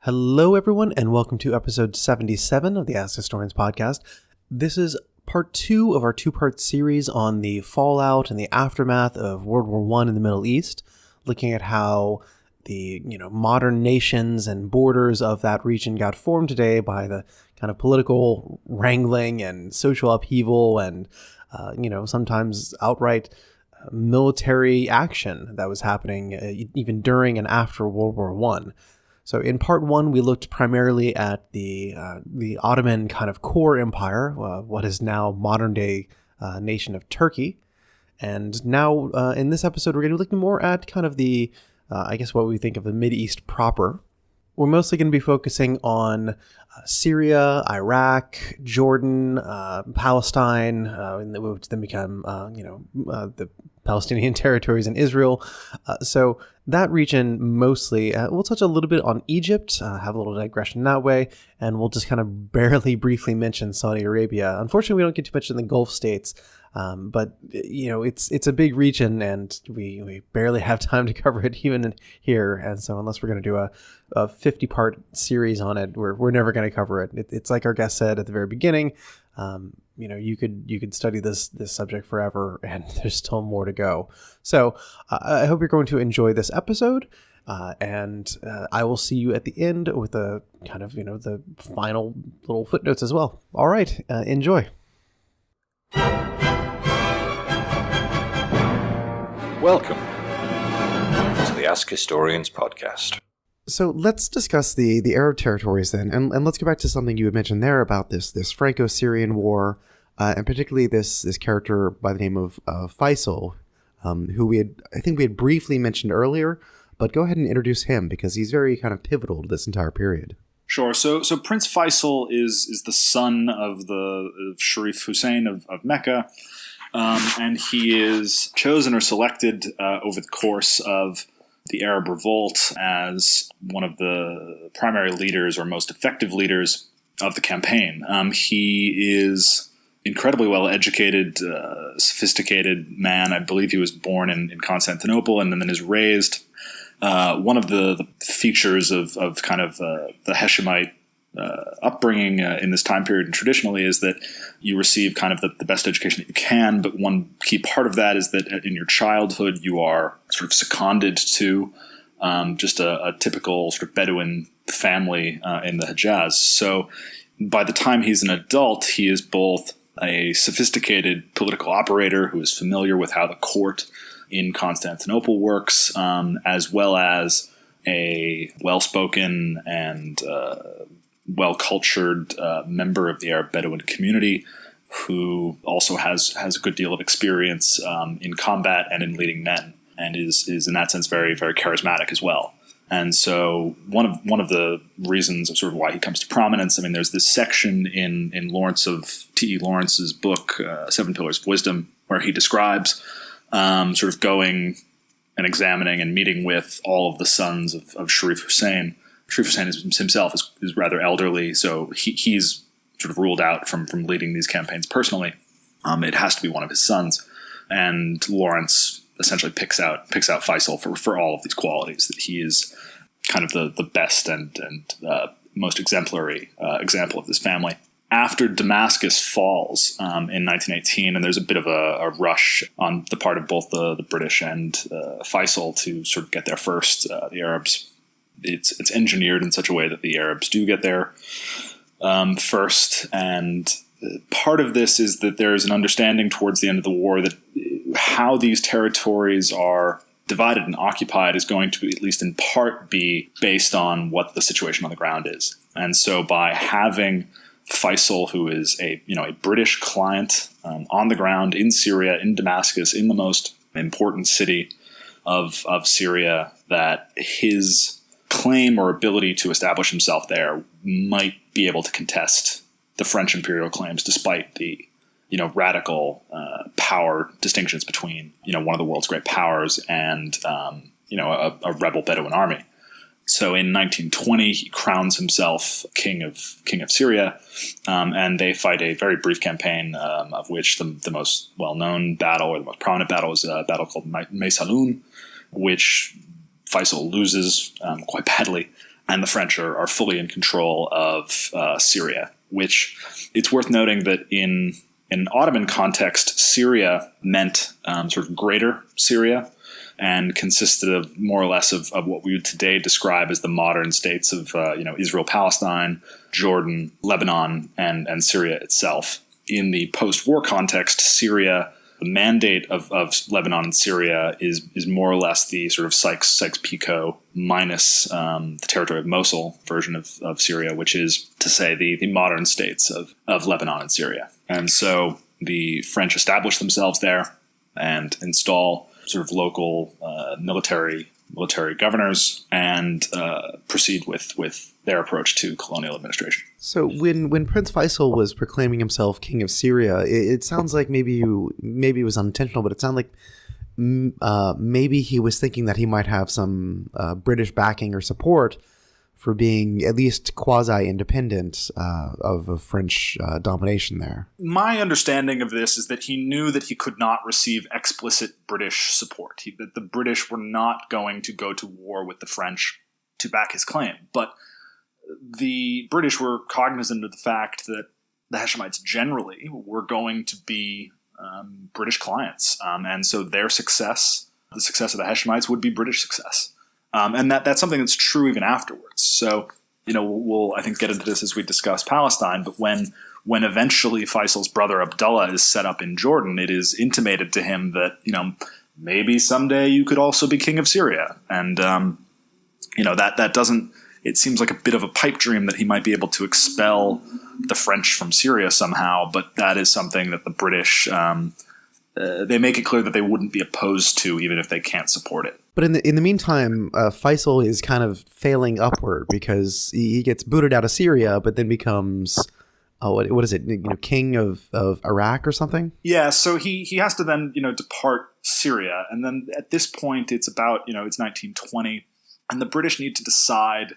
Hello, everyone, and welcome to episode 77 of the Ask Historians podcast. This is part 2 of our two-part series on the fallout and the aftermath of World War I in the Middle East, looking at how the modern nations and borders of that region got formed today by the kind of political wrangling and social upheaval and sometimes outright military action that was happening even during and after World War I. So in part 1, we looked primarily at the Ottoman kind of core empire, what is now modern-day nation of Turkey. And now in this episode, we're going to be looking more at kind of the, what we think of the Mideast proper. We're mostly going to be focusing on Syria, Iraq, Jordan, Palestine, which then become, the Palestinian territories in Israel. So that region mostly, we'll touch a little bit on Egypt, have a little digression that way, and we'll just kind of barely briefly mention Saudi Arabia. Unfortunately, we don't get too much in the Gulf states, but it's a big region, and we barely have time to cover it even here. And so unless we're going to do a 50-part series on it, we're never going to cover it. It's like our guest said at the very beginning. You could study this subject forever, and there's still more to go. So I hope you're going to enjoy this episode, and I will see you at the end with the kind of the final little footnotes as well. All right, enjoy. Welcome to the Ask Historians podcast. So let's discuss the Arab territories then, and let's go back to something you had mentioned there about this Franco-Syrian war, and particularly this character by the name of Faisal, who I think we had briefly mentioned earlier, but go ahead and introduce him because he's very kind of pivotal to this entire period. Sure. So Prince Faisal is the son of Sharif Hussein of Mecca, and he is chosen or selected over the course of the Arab Revolt as one of the primary leaders or most effective leaders of the campaign. He is incredibly well-educated, sophisticated man. I believe he was born in Constantinople and then is raised. One of the features of kind of the Hashemite upbringing in this time period and traditionally is that you receive kind of the best education that you can, but one key part of that is that in your childhood you are sort of seconded to just a typical sort of Bedouin family in the Hejaz. So by the time he's an adult, he is both a sophisticated political operator who is familiar with how the court in Constantinople works, as well as a well-spoken and well-cultured member of the Arab Bedouin community who also has a good deal of experience in combat and in leading men, and is in that sense very, very charismatic as well. And so one of the reasons of sort of why he comes to prominence, I mean, there's this section in T.E. Lawrence's book, Seven Pillars of Wisdom, where he describes sort of going and examining and meeting with all of the sons of Sharif Hussein. Sharif Hussein himself is rather elderly, so he's sort of ruled out from leading these campaigns personally. It has to be one of his sons, and Lawrence essentially picks out Faisal for all of these qualities, that he is kind of the best and most exemplary example of this family. After Damascus falls in 1918, and there's a bit of a rush on the part of both the British and Faisal to sort of get there first, the Arabs. It's engineered in such a way that the Arabs do get there first, and part of this is that there's an understanding towards the end of the war that how these territories are divided and occupied is going to, at least in part, be based on what the situation on the ground is. And so by having Faisal, who is a British client on the ground in Syria, in Damascus, in the most important city of Syria, that his claim or ability to establish himself there might be able to contest the French imperial claims, despite the radical power distinctions between one of the world's great powers and a rebel Bedouin army. So in 1920, he crowns himself king of Syria, and they fight a very brief campaign, of which the most well-known battle or the most prominent battle is a battle called Maysalun, which Faisal loses quite badly. and the French are fully in control of Syria, which it's worth noting that in an Ottoman context, Syria meant sort of greater Syria and consisted of more or less of what we would today describe as the modern states of Israel, Palestine, Jordan, Lebanon, and Syria itself. In the post-war context, Syria, the mandate of Lebanon and Syria is more or less the sort of Sykes-Picot minus the territory of Mosul version of Syria, which is to say the modern states of Lebanon and Syria. And so the French establish themselves there and install sort of local military governors and proceed with their approach to colonial administration. So when Prince Faisal was proclaiming himself king of Syria, it sounds like maybe it was unintentional, but it sounded like maybe he was thinking that he might have some British backing or support for being at least quasi-independent of French domination there. My understanding of this is that he knew that he could not receive explicit British support, that the British were not going to go to war with the French to back his claim. But the British were cognizant of the fact that the Hashemites generally were going to be British clients. And so their success, the success of the Hashemites, would be British success. And that's something that's true even afterwards. So, we'll I think get into this as we discuss Palestine. But when eventually Faisal's brother Abdullah is set up in Jordan, it is intimated to him that maybe someday you could also be king of Syria. And that doesn't. It seems like a bit of a pipe dream that he might be able to expel the French from Syria somehow. But that is something that the British. They make it clear that they wouldn't be opposed to, even if they can't support it. But in the meantime, Faisal is kind of failing upward because he gets booted out of Syria, but then becomes what is it? King of Iraq or something? Yeah. So he has to then depart Syria, and then at this point it's about it's 1920, and the British need to decide,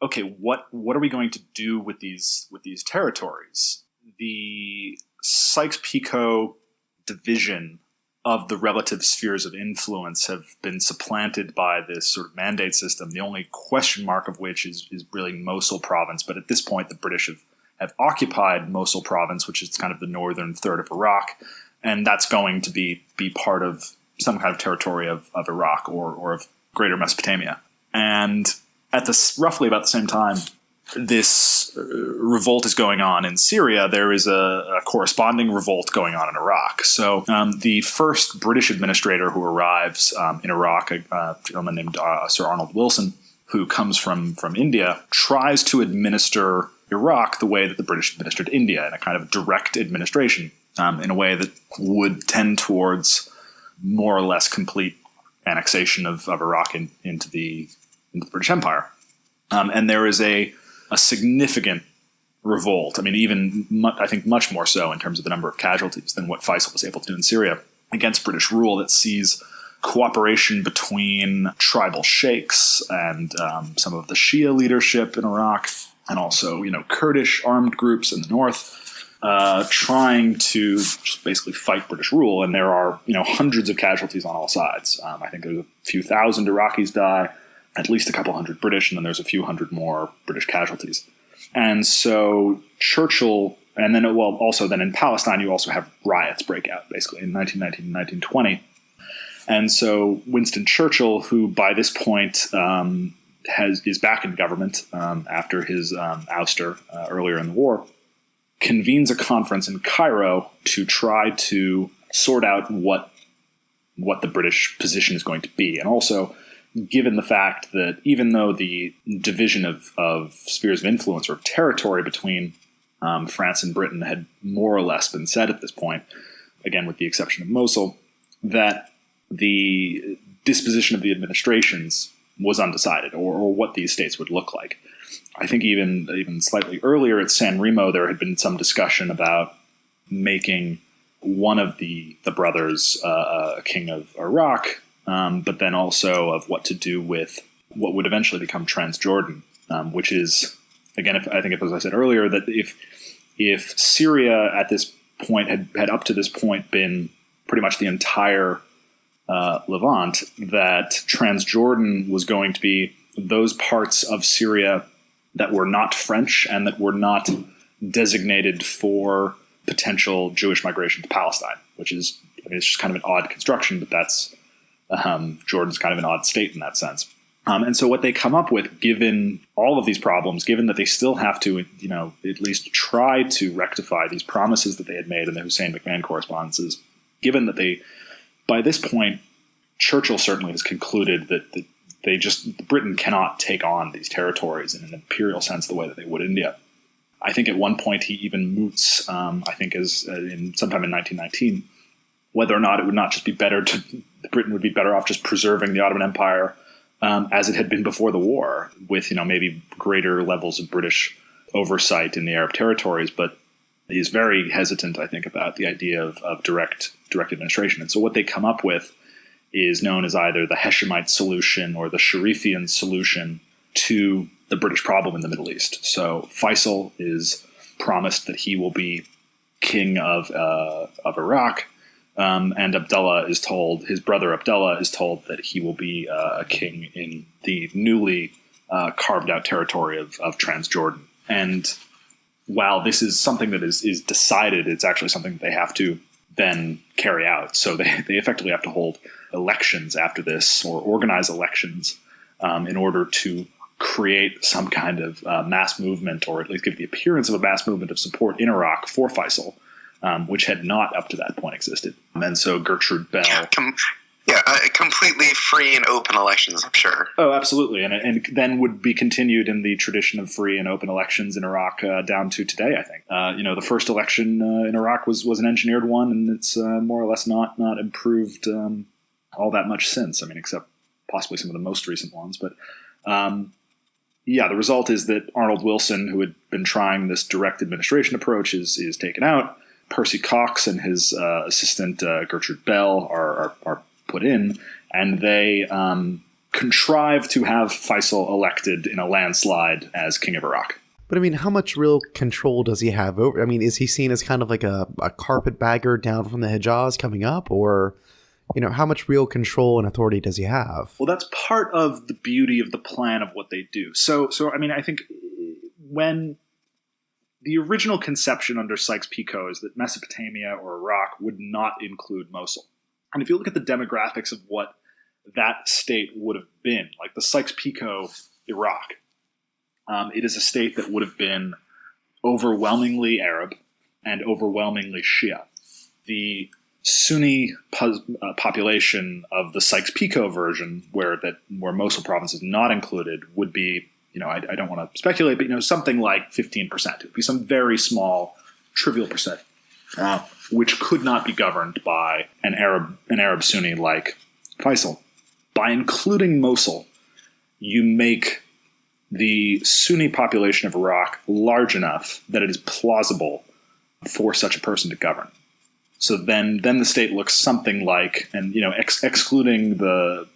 okay, what are we going to do with these territories? The Sykes-Picot division of the relative spheres of influence have been supplanted by this sort of mandate system, the only question mark of which is really Mosul province. But at this point, the British have occupied Mosul province, which is kind of the northern third of Iraq, and that's going to be part of some kind of territory of Iraq or of greater Mesopotamia. And at roughly about the same time this revolt is going on in Syria, there is a corresponding revolt going on in Iraq. So the first British administrator who arrives in Iraq, a gentleman named Sir Arnold Wilson, who comes from India, tries to administer Iraq the way that the British administered India, in a kind of direct administration, in a way that would tend towards more or less complete annexation of Iraq into the British Empire. And there is a significant revolt. I mean, I think much more so in terms of the number of casualties than what Faisal was able to do in Syria against British rule, that sees cooperation between tribal sheikhs and some of the Shia leadership in Iraq, and also, Kurdish armed groups in the north, trying to just basically fight British rule. And there are, hundreds of casualties on all sides. I think there's a few thousand Iraqis die, at least a couple hundred British, and then there's a few hundred more British casualties. And so Churchill, and then, also then in Palestine, you also have riots break out, basically, in 1919 and 1920. And so Winston Churchill, who by this point is back in government after his ouster earlier in the war, convenes a conference in Cairo to try to sort out what the British position is going to be. And also, given the fact that even though the division of spheres of influence or territory between France and Britain had more or less been set at this point, again with the exception of Mosul, that the disposition of the administrations was undecided, or what these states would look like. I think even slightly earlier at San Remo, there had been some discussion about making one of the brothers a king of Iraq, but then also of what to do with what would eventually become Transjordan, which is, again, as I said earlier, that if Syria at this point had up to this point been pretty much the entire Levant, that Transjordan was going to be those parts of Syria that were not French and that were not designated for potential Jewish migration to Palestine, which is, it's just kind of an odd construction, but that's Jordan's kind of an odd state in that sense. And so what they come up with, given all of these problems, given that they still have to, at least try to rectify these promises that they had made in the Hussein McMahon correspondences, given that by this point, Churchill certainly has concluded that Britain cannot take on these territories in an imperial sense the way that they would India. I think at one point he even moots, sometime in 1919, whether or not it would not just be Britain would be better off just preserving the Ottoman Empire as it had been before the war, with maybe greater levels of British oversight in the Arab territories. But he's very hesitant, I think, about the idea of direct administration. And so what they come up with is known as either the Hashemite solution or the Sharifian solution to the British problem in the Middle East. So Faisal is promised that he will be king of Iraq, and his brother Abdullah is told that he will be a king in the newly carved out territory of Transjordan. And while this is something that is decided, it's actually something that they have to then carry out. So they effectively have to hold elections after this, or organize elections in order to create some kind of mass movement, or at least give the appearance of a mass movement of support in Iraq for Faisal, which had not up to that point existed. And so Gertrude Bell... completely free and open elections, I'm sure. Oh, absolutely. And then would be continued in the tradition of free and open elections in Iraq down to today, I think. The first election in Iraq was an engineered one, and it's more or less not improved all that much since. I mean, except possibly some of the most recent ones. But the result is that Arnold Wilson, who had been trying this direct administration approach, is taken out. Percy Cox and his assistant Gertrude Bell are put in, and they contrive to have Faisal elected in a landslide as king of Iraq. But I mean, how much real control does he have over? I mean, is he seen as kind of like a carpetbagger down from the Hejaz coming up, or how much real control and authority does he have? Well, that's part of the beauty of the plan of what they do. So I mean, I think when the original conception under Sykes-Picot is that Mesopotamia or Iraq would not include Mosul. And if you look at the demographics of what that state would have been, like the Sykes-Picot Iraq, it is a state that would have been overwhelmingly Arab and overwhelmingly Shia. The Sunni population of the Sykes-Picot version, where Mosul province is not included, would be, I don't want to speculate, but something like 15%. It would be some very small, trivial percent, which could not be governed by an Arab Sunni like Faisal. By including Mosul, you make the Sunni population of Iraq large enough that it is plausible for such a person to govern. So then the state looks something like, and excluding the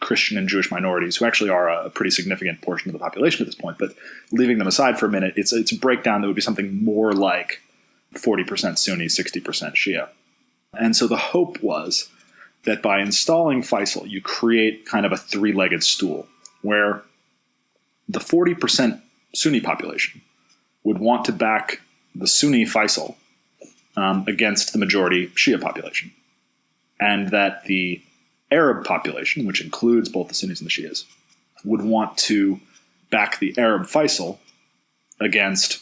Christian and Jewish minorities, who actually are a pretty significant portion of the population at this point, but leaving them aside for a minute, it's a breakdown that would be something more like 40% Sunni, 60% Shia. And so the hope was that by installing Faisal, you create kind of a three-legged stool, where the 40% Sunni population would want to back the Sunni Faisal against the majority Shia population, and that the Arab population, which includes both the Sunnis and the Shias, would want to back the Arab Faisal against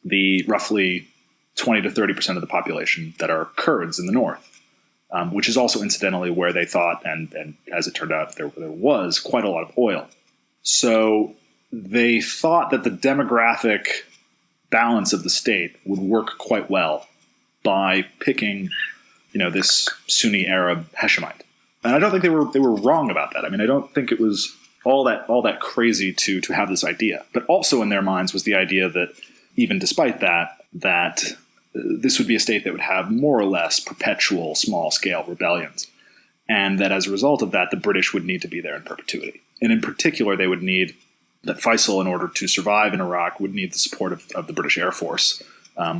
the roughly 20 to 30% of the population that are Kurds in the north, which is also incidentally where they thought, and as it turned out, there was quite a lot of oil. So they thought that the demographic balance of the state would work quite well by picking, this Sunni Arab Hashemite. And I don't think they were wrong about that. I mean, I don't think it was all that crazy to have this idea. But also in their minds was the idea that even despite that this would be a state that would have more or less perpetual small-scale rebellions, and that as a result of that, the British would need to be there in perpetuity. And in particular, they would need that Faisal, in order to survive in Iraq, would need the support of the British Air Force,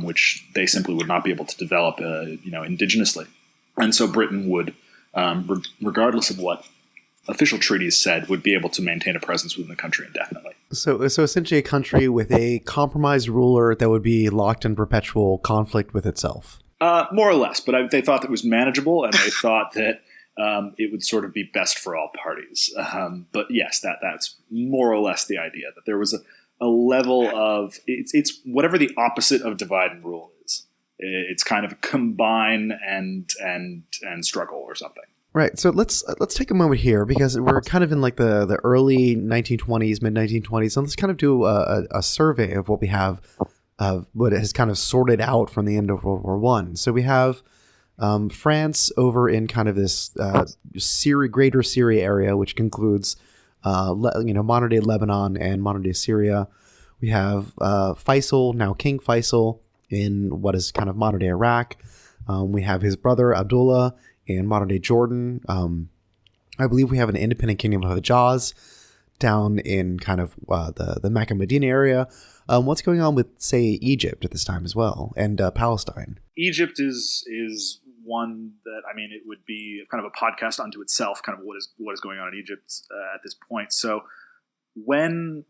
which they simply would not be able to develop, indigenously. And so Britain would, regardless of what official treaties said would be able to maintain a presence within the country indefinitely. So essentially a country with a compromised ruler that would be locked in perpetual conflict with itself. More or less, but they thought that it was manageable, and they thought that it would sort of be best for all parties. But yes, that's more or less the idea, that there was a level of it's whatever the opposite of divide and rule is. It's kind of combine and struggle or something. Right. So let's take a moment here, because we're kind of in like the early 1920s, mid 1920s, and let's kind of do a survey of what we have, of what has kind of sorted out from the end of World War I. So we have France over in kind of this greater Syria area, which includes modern day Lebanon and modern day Syria. We have Faisal, now King Faisal, in what is kind of modern day Iraq. We have his brother Abdullah in modern day Jordan. I believe we have an independent kingdom of Hijaz down in kind of the Mecca Medina area. What's going on with, say, Egypt at this time as well, and Palestine? Egypt is one that, I mean, it would be kind of a podcast unto itself, kind of what is going on in Egypt at this point. So when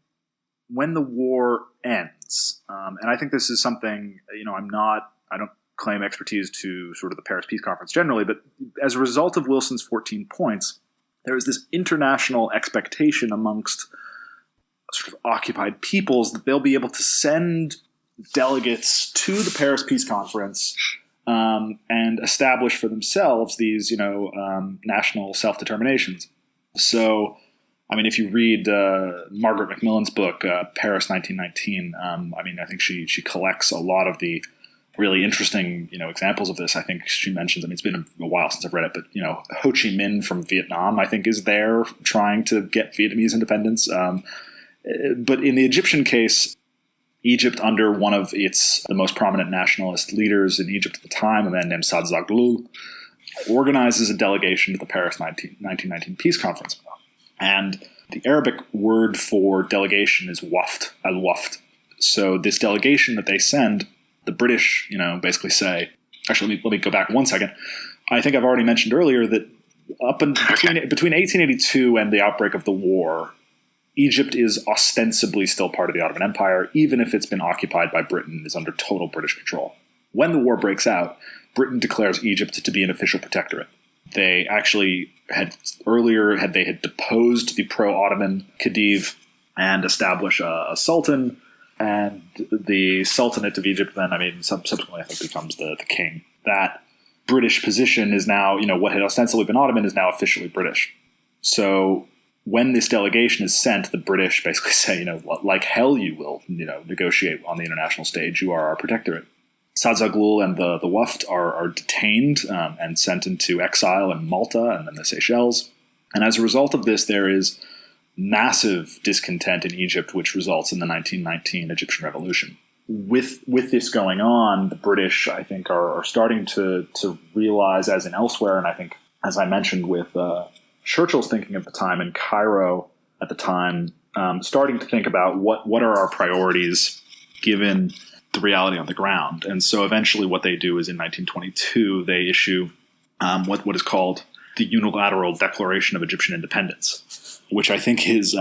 the war ends, and I think this is something, I don't claim expertise to sort of the Paris Peace Conference generally, but as a result of Wilson's 14 points, there is this international expectation amongst sort of occupied peoples that they'll be able to send delegates to the Paris Peace Conference and establish for themselves these, national self-determinations. So, I mean, if you read Margaret Macmillan's book, Paris 1919, I think she collects a lot of the really interesting, examples of this. I think she mentions, it's been a while since I've read it, but, Ho Chi Minh from Vietnam, I think, is there trying to get Vietnamese independence. But in the Egyptian case, Egypt, under one of the most prominent nationalist leaders in Egypt at the time, a man named Saad Zaghloul, organizes a delegation to the Paris 1919 Peace Conference. And the Arabic word for delegation is waft, al-waft. So this delegation that they send, the British, basically say, actually, let me go back 1 second. I think I've already mentioned earlier that between 1882 and the outbreak of the war, Egypt is ostensibly still part of the Ottoman Empire, even if it's been occupied by Britain and is under total British control. When the war breaks out, Britain declares Egypt to be an official protectorate. They actually had deposed the pro-Ottoman Khedive and established a sultan, and the Sultanate of Egypt then, subsequently I think becomes the king. That British position is now, what had ostensibly been Ottoman is now officially British. So when this delegation is sent, the British basically say, like hell you will, negotiate on the international stage. You are our protectorate. Saad Zaghloul and the Waft are detained and sent into exile in Malta and then the Seychelles. And as a result of this, there is massive discontent in Egypt, which results in the 1919 Egyptian Revolution. With this going on, the British, I think, are starting to realize, as in elsewhere, and I think, as I mentioned with Churchill's thinking at the time in Cairo at the time, starting to think about what are our priorities given the reality on the ground. And so eventually what they do is in 1922, they issue what is called the Unilateral Declaration of Egyptian Independence, which I think is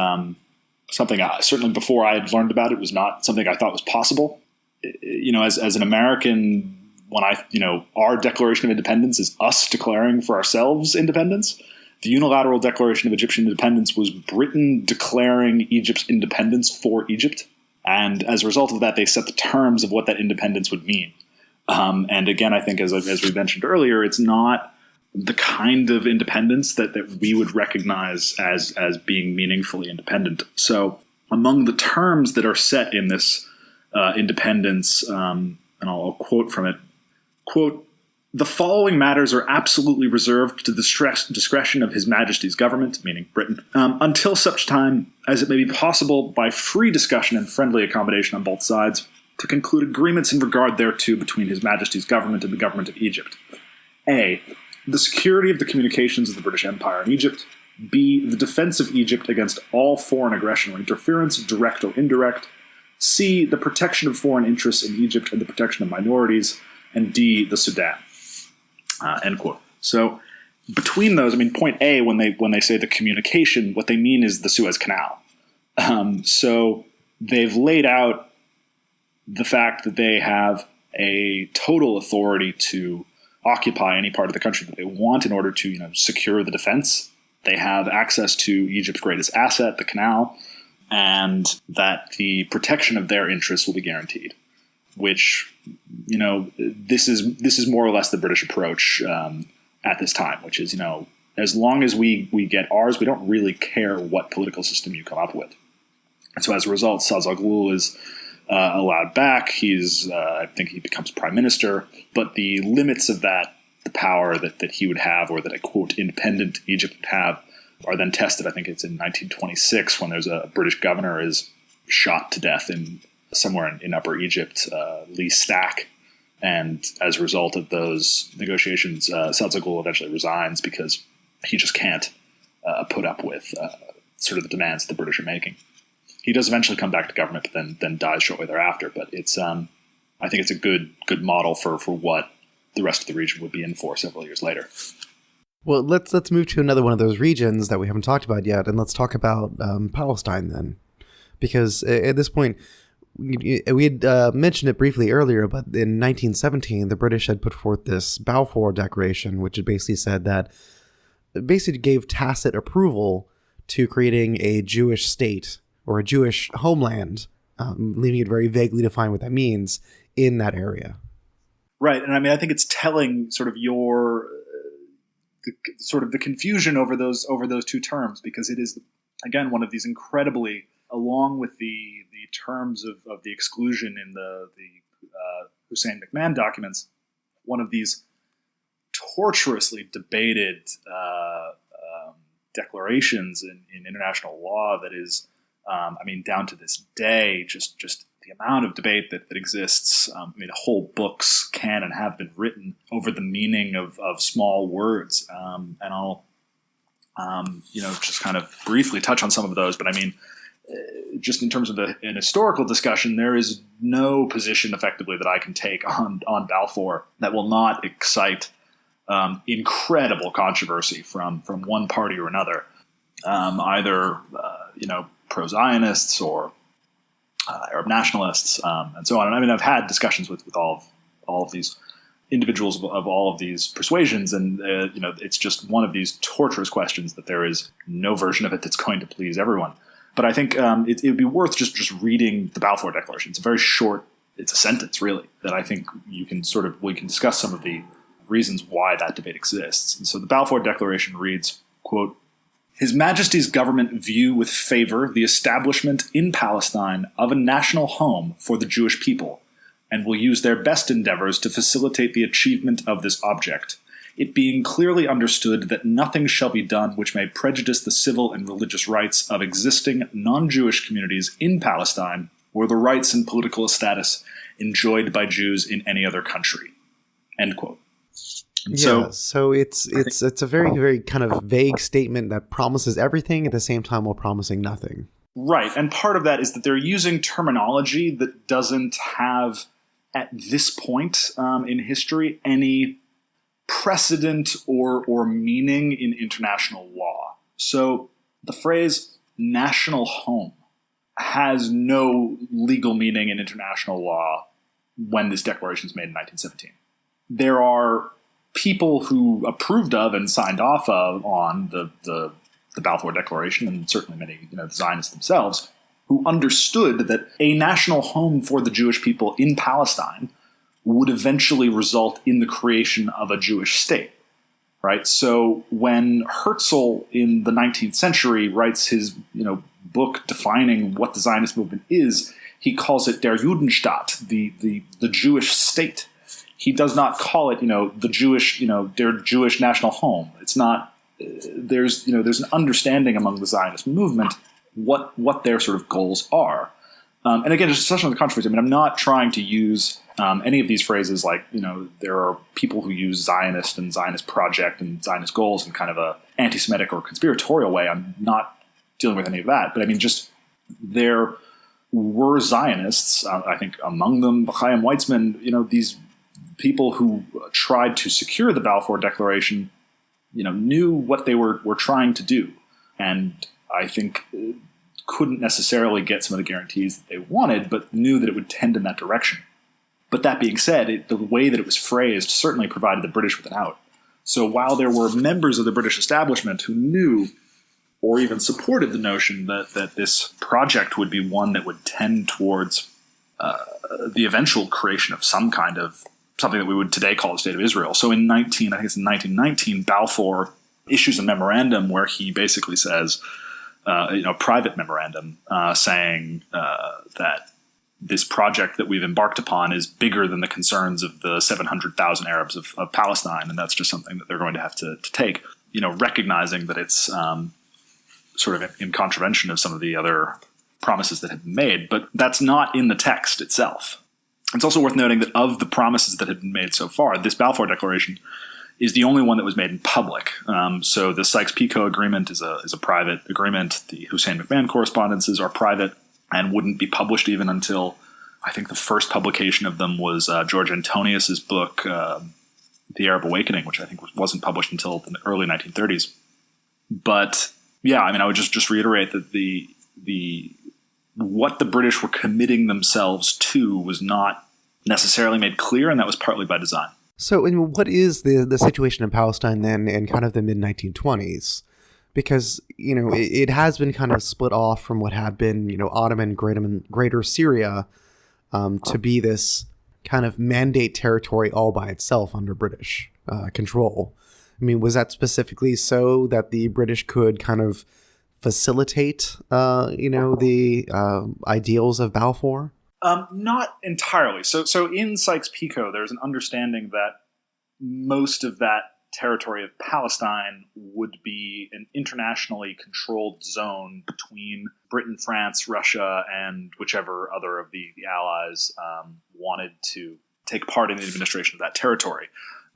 something certainly before I had learned about it was not something I thought was possible. As an American, when our Declaration of Independence is us declaring for ourselves independence. The Unilateral Declaration of Egyptian Independence was Britain declaring Egypt's independence for Egypt. And as a result of that, they set the terms of what that independence would mean. And again, I think as we mentioned earlier, it's not the kind of independence that we would recognize as being meaningfully independent. So among the terms that are set in this independence, and I'll quote from it, quote, "The following matters are absolutely reserved to the discretion of His Majesty's government," meaning Britain, "until such time as it may be possible by free discussion and friendly accommodation on both sides to conclude agreements in regard thereto between His Majesty's government and the government of Egypt. A. The security of the communications of the British Empire in Egypt. B. The defense of Egypt against all foreign aggression or interference, direct or indirect. C. The protection of foreign interests in Egypt and the protection of minorities. And D. The Sudan." End quote. So between those, I mean, point A, when they say the communication, what they mean is the Suez Canal. So they've laid out the fact that they have a total authority to occupy any part of the country that they want in order to, secure the defense. They have access to Egypt's greatest asset, the canal, and that the protection of their interests will be guaranteed. Which, this is more or less the British approach at this time, which is, as long as we get ours, we don't really care what political system you come up with. And so as a result, Saad al-Ghul is allowed back. I think he becomes prime minister, but the limits of that, the power that he would have, or that a quote independent Egypt would have, are then tested. I think it's in 1926 when there's a British governor is shot to death somewhere in Upper Egypt, Lee Stack. And as a result of those negotiations, Saad al-Ghul eventually resigns because he just can't put up with sort of the demands the British are making. He does eventually come back to government, but then dies shortly thereafter. But it's I think it's a good model for what the rest of the region would be in for several years later. Well, let's move to another one of those regions that we haven't talked about yet, and let's talk about Palestine then, because at this point we had mentioned it briefly earlier, but in 1917 the British had put forth this Balfour Declaration, which had basically said that gave tacit approval to creating a Jewish state or a Jewish homeland, leaving it very vaguely defined what that means in that area. Right, and I mean, I think it's telling sort of the confusion over those two terms, because it is, again, one of these incredibly, along with the terms of the exclusion in the Hussein McMahon documents, one of these tortuously debated declarations in international law that is, down to this day, just the amount of debate that exists. Whole books can and have been written over the meaning of small words. And I'll, just kind of briefly touch on some of those. But just in terms of an historical discussion, there is no position effectively that I can take on Balfour that will not excite incredible controversy from one party or another, either pro-Zionists or Arab nationalists, and so on. And I've had discussions with all of these individuals of all of these persuasions, and it's just one of these torturous questions that there is no version of it that's going to please everyone. But I think it would be worth just reading the Balfour Declaration. It's a very short, it's a sentence really, that I think we can discuss some of the reasons why that debate exists. And so the Balfour Declaration reads, quote, "His Majesty's government view with favor the establishment in Palestine of a national home for the Jewish people, and will use their best endeavors to facilitate the achievement of this object, it being clearly understood that nothing shall be done which may prejudice the civil and religious rights of existing non-Jewish communities in Palestine, or the rights and political status enjoyed by Jews in any other country." End quote. And so it's a very, very kind of vague statement that promises everything at the same time while promising nothing. Right, and part of that is that they're using terminology that doesn't have, at this point in history, any precedent or meaning in international law. So the phrase national home has no legal meaning in international law when this declaration is made in 1917. There are people who approved of and signed off on the Balfour Declaration, and certainly many the Zionists themselves, who understood that a national home for the Jewish people in Palestine would eventually result in the creation of a Jewish state. Right? So when Herzl in the 19th century writes his book defining what the Zionist movement is, he calls it Der Judenstaat, the Jewish state. He does not call it, the Jewish, their Jewish national home. It's not. There's an understanding among the Zionist movement what their sort of goals are. And again, just such on the controversy. I'm not trying to use any of these phrases like there are people who use Zionist and Zionist project and Zionist goals in kind of a anti-Semitic or conspiratorial way. I'm not dealing with any of that. But just there were Zionists. I think among them Chaim Weizmann. These people who tried to secure the Balfour Declaration knew what they were trying to do, and I think couldn't necessarily get some of the guarantees that they wanted, but knew that it would tend in that direction. But that being said, the way that it was phrased certainly provided the British with an out. So while there were members of the British establishment who knew or even supported the notion that this project would be one that would tend towards the eventual creation of some kind of something that we would today call the State of Israel. So in 1919, Balfour issues a memorandum where he basically says, private memorandum, saying that this project that we've embarked upon is bigger than the concerns of the 700,000 Arabs of Palestine, and that's just something that they're going to have to take, recognizing that it's sort of in contravention of some of the other promises that had been made, but that's not in the text itself. It's also worth noting that of the promises that had been made so far, this Balfour Declaration is the only one that was made in public. So the Sykes-Picot Agreement is a private agreement. The Hussein McMahon correspondences are private and wouldn't be published even until, I think the first publication of them was George Antonius's book, The Arab Awakening, which I think wasn't published until the early 1930s. But yeah, I would just reiterate that the what the British were committing themselves to was not necessarily made clear, and that was partly by design. So, what is the situation in Palestine then in kind of the mid-1920s? Because, it has been kind of split off from what had been, Ottoman Greater Syria to be this kind of mandate territory all by itself under British control. Was that specifically so that the British could kind of facilitate, the ideals of Balfour? Not entirely. So in Sykes-Picot, there's an understanding that most of that territory of Palestine would be an internationally controlled zone between Britain, France, Russia, and whichever other of the allies wanted to take part in the administration of that territory.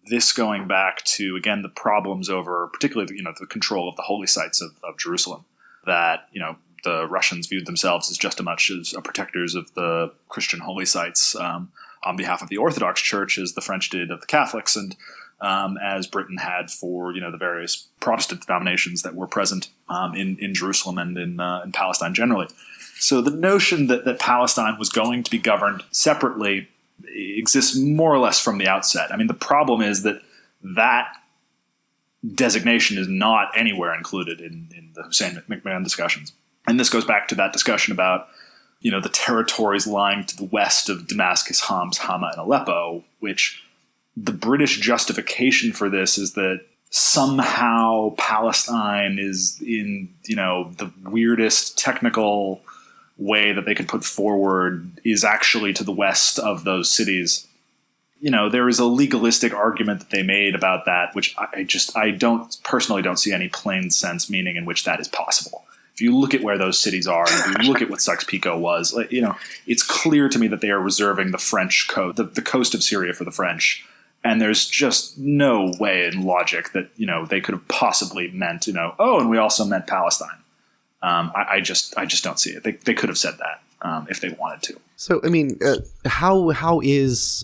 This going back to, again, the problems over particularly the control of the holy sites of Jerusalem, that the Russians viewed themselves as just as much as protectors of the Christian holy sites on behalf of the Orthodox Church as the French did of the Catholics, and as Britain had for the various Protestant denominations that were present in Jerusalem and in Palestine generally. So the notion that Palestine was going to be governed separately exists more or less from the outset. The problem is that designation is not anywhere included in the Hussein McMahon discussions. And this goes back to that discussion about, the territories lying to the west of Damascus, Homs, Hama, and Aleppo, which the British justification for this is that somehow Palestine is in, the weirdest technical way that they could put forward is actually to the west of those cities. There is a legalistic argument that they made about that, which I personally don't see any plain sense meaning in which that is possible. If you look at where those cities are, and if you look at what Sykes-Picot was, it's clear to me that they are reserving the French coast, the coast of Syria for the French. And there's just no way in logic that, they could have possibly meant, and we also meant Palestine. I just don't see it. They could have said that if they wanted to. So, how is,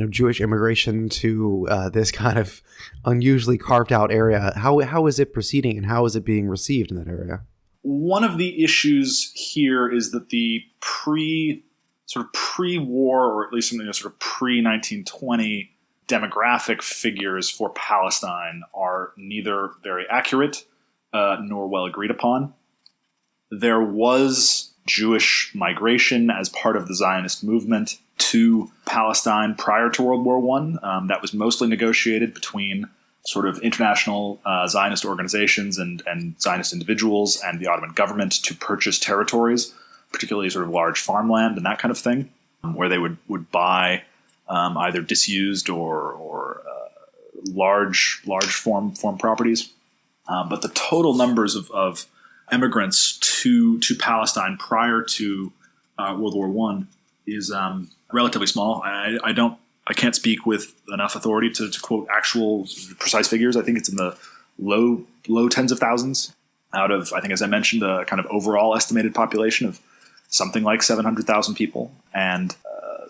Jewish immigration to this kind of unusually carved out area? How is it proceeding, and how is it being received in that area? One of the issues here is that the pre-war, or at least pre-1920 demographic figures for Palestine are neither very accurate nor well agreed upon. There was Jewish migration as part of the Zionist movement to Palestine prior to World War I. That was mostly negotiated between sort of international Zionist organizations and Zionist individuals and the Ottoman government to purchase territories, particularly sort of large farmland and that kind of thing, where they would buy either disused or large farm properties. But the total numbers of immigrants to Palestine prior to World War I is relatively small. I can't speak with enough authority to quote actual precise figures. I think it's in the low tens of thousands out of, I think, as I mentioned, a kind of overall estimated population of something like 700,000 people. And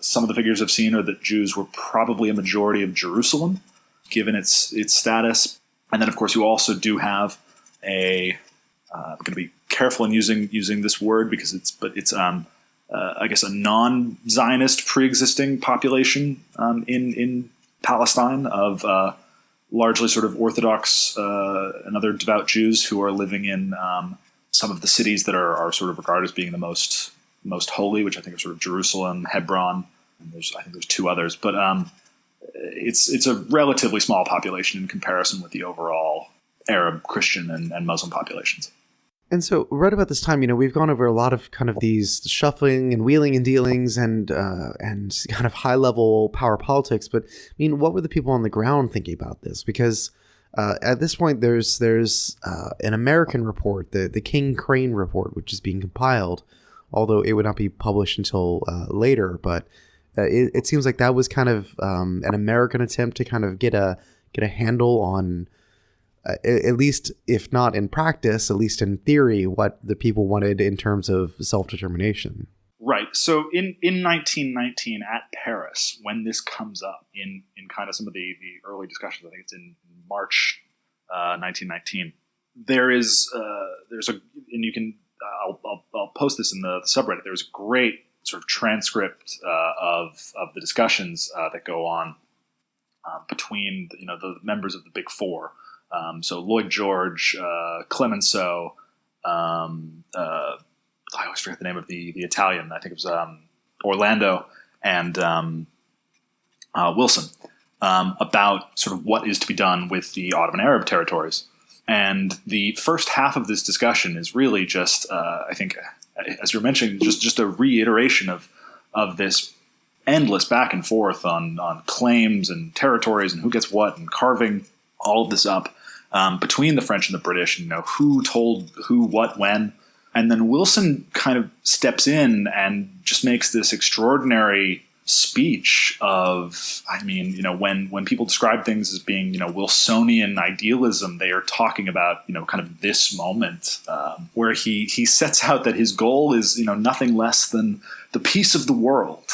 some of the figures I've seen are that Jews were probably a majority of Jerusalem, given its status. And then, of course, you also do have I'm going to be careful in using this word because it's I guess a non-Zionist pre-existing population in Palestine of largely sort of Orthodox and other devout Jews who are living in some of the cities that are sort of regarded as being the most holy, which I think are sort of Jerusalem, Hebron, and I think there's two others, but it's a relatively small population in comparison with the overall Arab, Christian, and Muslim populations. And so right about this time, we've gone over a lot of kind of these shuffling and wheeling and dealings and kind of high-level power politics. But, what were the people on the ground thinking about this? Because at this point, there's an American report, the King Crane report, which is being compiled, although it would not be published until later. But it seems like that was kind of an American attempt to kind of get a handle on, at least if not in practice, at least in theory, what the people wanted in terms of self-determination. Right. So in 1919 at Paris, when this comes up in kind of some of the early discussions, I think it's in March 1919, there's and you can I'll post this in the subreddit. There's a great sort of transcript of the discussions that go on between the members of the Big Four. So Lloyd George, Clemenceau, I always forget the name of the Italian. I think it was Orlando and Wilson about sort of what is to be done with the Ottoman Arab territories. And the first half of this discussion is really just, I think, as you're mentioning, just a reiteration of this endless back and forth on claims and territories and who gets what and carving all of this up between the French and the British, and who told who what when. And then Wilson kind of steps in and just makes this extraordinary speech of, when people describe things as being, Wilsonian idealism, they are talking about, kind of this moment where he sets out that his goal is, nothing less than the peace of the world,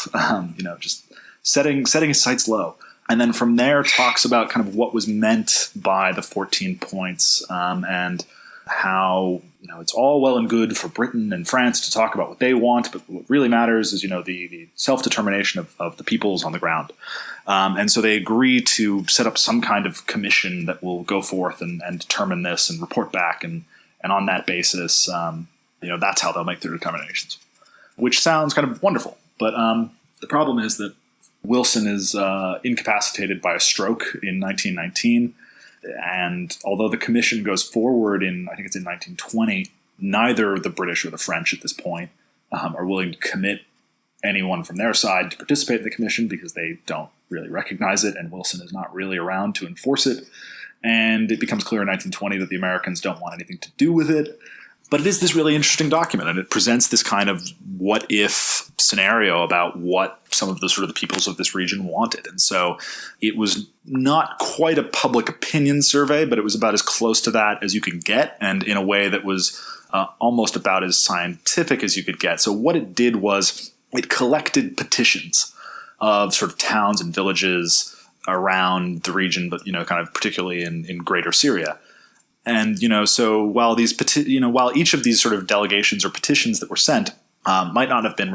just setting his sights low. And then from there talks about kind of what was meant by the 14 points and how, it's all well and good for Britain and France to talk about what they want, but what really matters is, the self-determination of the peoples on the ground. And so they agree to set up some kind of commission that will go forth and determine this and report back. And on that basis, that's how they'll make their determinations, which sounds kind of wonderful. But the problem is that Wilson is incapacitated by a stroke in 1919. And although the commission goes forward I think it's in 1920, neither the British or the French at this point are willing to commit anyone from their side to participate in the commission because they don't really recognize it, and Wilson is not really around to enforce it. And it becomes clear in 1920 that the Americans don't want anything to do with it. But it is this really interesting document, and it presents this kind of what-if scenario about what some of the sort of the peoples of this region wanted. And so it was not quite a public opinion survey, but it was about as close to that as you could get, and in a way that was almost about as scientific as you could get. So what it did was it collected petitions of sort of towns and villages around the region, but kind of particularly in Greater Syria. And, so while while each of these sort of delegations or petitions that were sent might not have been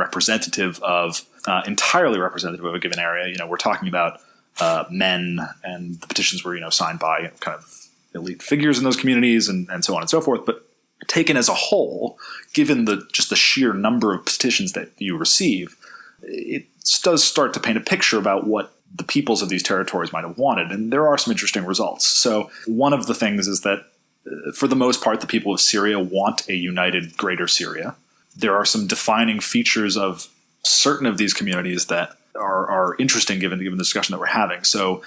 entirely representative of a given area, we're talking about men, and the petitions were, signed by kind of elite figures in those communities and so on and so forth. But taken as a whole, given the sheer number of petitions that you receive, it does start to paint a picture about what the peoples of these territories might have wanted. And there are some interesting results. So one of the things is that for the most part, the people of Syria want a united Greater Syria. There are some defining features of certain of these communities that are interesting given the discussion that we're having. So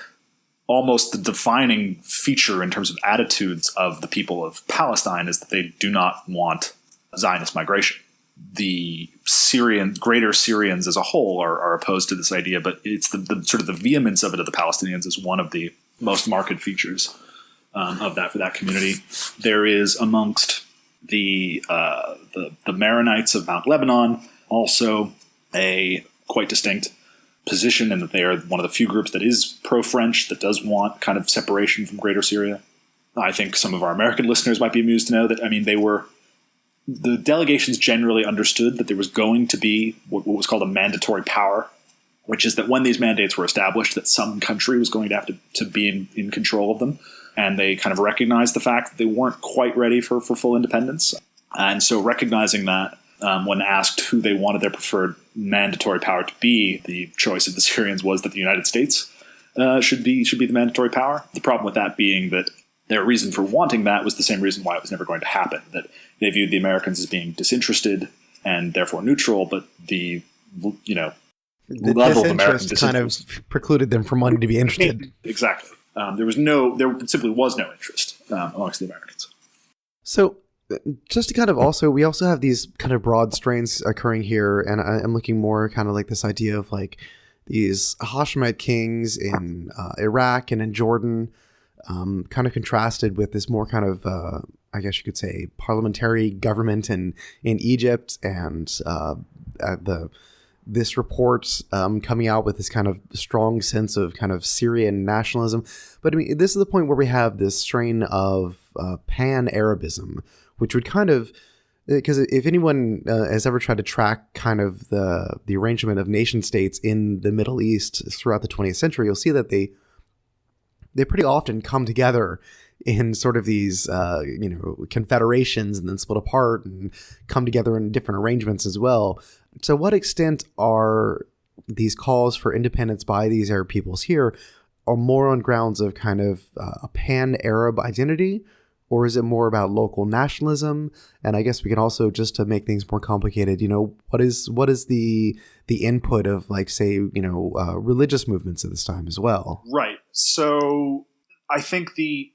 almost the defining feature in terms of attitudes of the people of Palestine is that they do not want Zionist migration. The Greater Syrians as a whole are opposed to this idea, but it's the sort of the vehemence of it of the Palestinians is one of the most marked features of that for that community. There is amongst the Maronites of Mount Lebanon also a quite distinct position in that they are one of the few groups that is pro-French, that does want kind of separation from Greater Syria. I think some of our American listeners might be amused to know that, the delegations generally understood that there was going to be what was called a mandatory power, which is that when these mandates were established, that some country was going to have to be in control of them. And they kind of recognized the fact that they weren't quite ready for full independence. And so recognizing that, when asked who they wanted their preferred mandatory power to be, the choice of the Syrians was that the United States should be the mandatory power. The problem with that being that their reason for wanting that was the same reason why it was never going to happen, that they viewed the Americans as being disinterested and therefore neutral, but the level of American disinterest kind of precluded them from wanting to be interested. Exactly. There simply was no interest amongst the Americans. So just to kind of we also have these kind of broad strains occurring here, and I'm looking more kind of like this idea of like these Hashemite kings in Iraq and in Jordan, kind of contrasted with this more kind of, I guess you could say, parliamentary government in Egypt, and this report coming out with this kind of strong sense of kind of Syrian nationalism. But I mean, this is the point where we have this strain of pan-Arabism, which would kind of, because if anyone has ever tried to track kind of the arrangement of nation states in the Middle East throughout the 20th century, you'll see that they pretty often come together in sort of these, confederations and then split apart and come together in different arrangements as well. To what extent are these calls for independence by these Arab peoples here are more on grounds of kind of a pan-Arab identity, or is it more about local nationalism? And I guess we can also, just to make things more complicated, what is the input of, like, say, religious movements at this time as well? Right. So I think the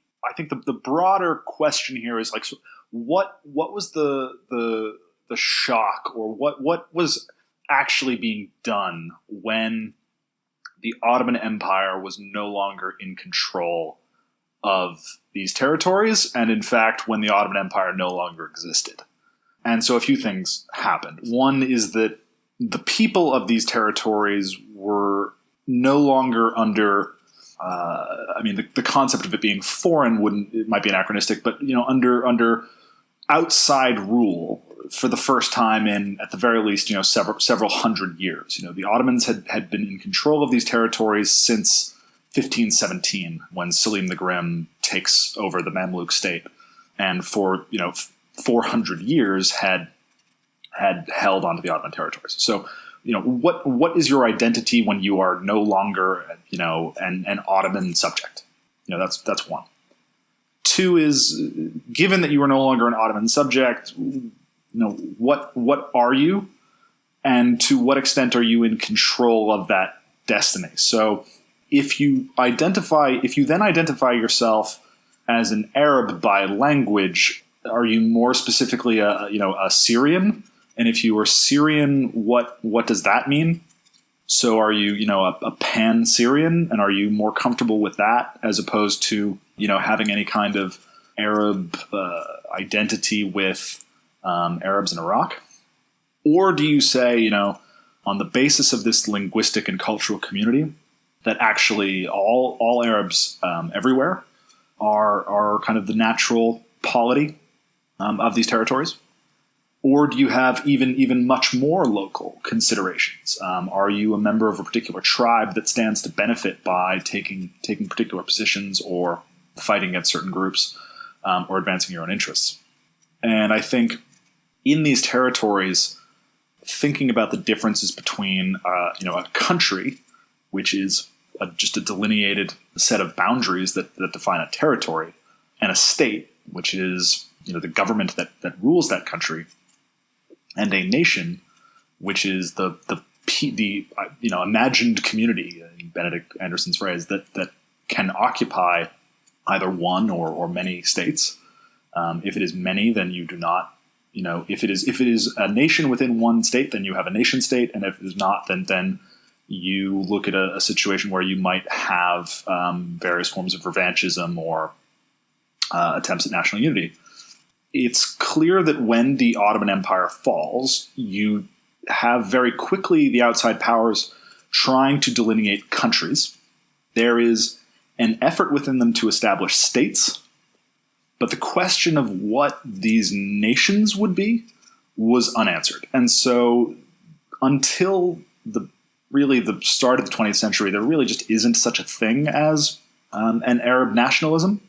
broader question here is like, so what was the shock, or what was actually being done when the Ottoman Empire was no longer in control of these territories, and in fact when the Ottoman Empire no longer existed. And so a few things happened. One is that the people of these territories were no longer under the concept of it being foreign it might be anachronistic, but under outside rule for the first time in, at the very least, several hundred years. The Ottomans had been in control of these territories since 1517, when Selim the Grim takes over the Mamluk state, and for 400 years had held onto the Ottoman territories. So, what is your identity when you are no longer an Ottoman subject? That's one. Two is, given that you are no longer an Ottoman subject, what are you, and to what extent are you in control of that destiny? So if you then identify yourself as an Arab by language, are you more specifically a Syrian? And if you are Syrian, what does that mean? So are you a pan-Syrian, and are you more comfortable with that as opposed to having any kind of Arab identity with Arabs in Iraq? Or do you say, on the basis of this linguistic and cultural community, that actually all Arabs everywhere are kind of the natural polity of these territories? Or do you have even much more local considerations? Are you a member of a particular tribe that stands to benefit by taking particular positions or fighting against certain groups, or advancing your own interests? And I think in these territories, thinking about the differences between a country, which is just a delineated set of boundaries that define a territory, and a state, which is the government that rules that country, and a nation, which is the imagined community, in Benedict Anderson's phrase, that can occupy either one or many states. If it is many, then you do not. If it is a nation within one state, then you have a nation state, and if it is not, then you look at a situation where you might have various forms of revanchism or attempts at national unity. It's clear that when the Ottoman Empire falls, you have very quickly the outside powers trying to delineate countries. There is an effort within them to establish states, But the question of what these nations would be was unanswered. And so until the start of the 20th century, there really just isn't such a thing as an Arab nationalism.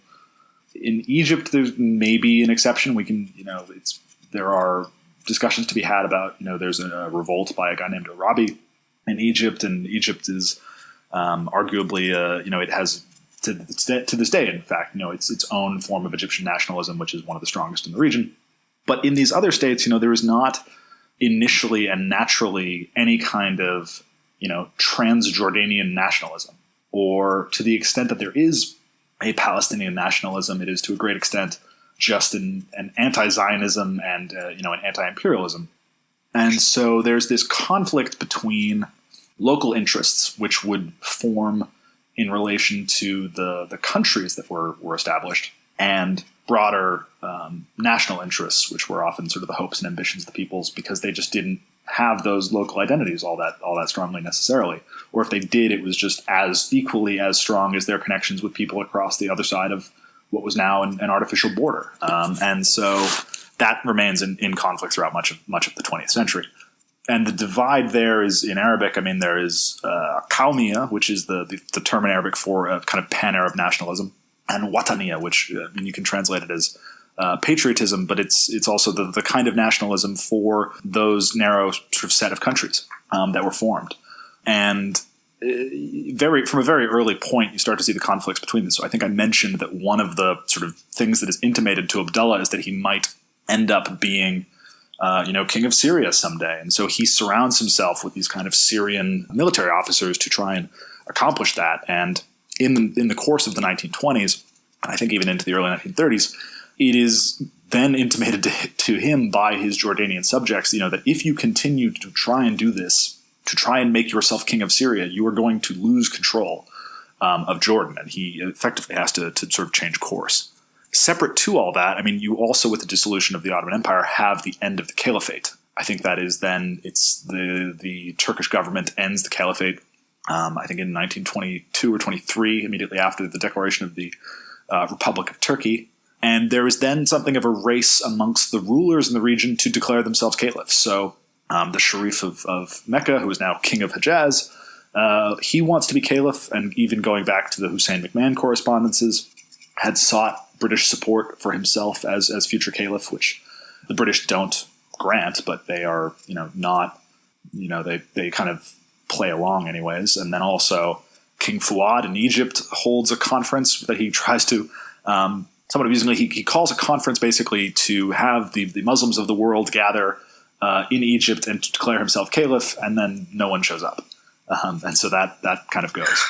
In Egypt, there's maybe an exception. We can, there are discussions to be had about, there's a revolt by a guy named Arabi in Egypt, and Egypt is arguably, it has to this day, in fact, its own form of Egyptian nationalism, which is one of the strongest in the region. But in these other states, there is not initially and naturally any kind of, Transjordanian nationalism, or to the extent that there is a Palestinian nationalism, it is to a great extent just an anti-Zionism and an anti-imperialism. And so there's this conflict between local interests, which would form in relation to the countries that were established, and broader national interests, which were often sort of the hopes and ambitions of the peoples, because they just didn't have those local identities all that strongly necessarily. Or if they did, it was just as equally as strong as their connections with people across the other side of what was now an artificial border. And so that remains in conflict throughout much of the 20th century. And the divide there is in Arabic. I mean, there is Qawmiya, which is the term in Arabic for a kind of pan-Arab nationalism, and Wataniya, which you can translate it as patriotism, but it's also the kind of nationalism for those narrow sort of set of countries that were formed. And from a very early point, you start to see the conflicts between them. So I think I mentioned that one of the sort of things that is intimated to Abdullah is that he might end up being king of Syria someday. And so he surrounds himself with these kind of Syrian military officers to try and accomplish that. And in the course of the 1920s, and I think even into the early 1930s, it is then intimated to him by his Jordanian subjects, that if you continue to try and do this, to try and make yourself king of Syria, you are going to lose control of Jordan. And he effectively has to sort of change course. Separate to all that, I mean, you also, with the dissolution of the Ottoman Empire, have the end of the caliphate. I think that is then, it's the Turkish government ends the caliphate, I think in 1922 or 23, immediately after the declaration of the Republic of Turkey. And there is then something of a race amongst the rulers in the region to declare themselves caliphs. So the Sharif of Mecca, who is now king of Hejaz, he wants to be caliph, and even going back to the Hussein McMahon correspondences, had sought British support for himself as future caliph, which the British don't grant, but they are, not, they kind of play along anyways. And then also King Fuad in Egypt holds a conference that he tries to, somewhat amusingly, he calls a conference basically to have the Muslims of the world gather in Egypt and to declare himself caliph, and then no one shows up. And so that kind of goes.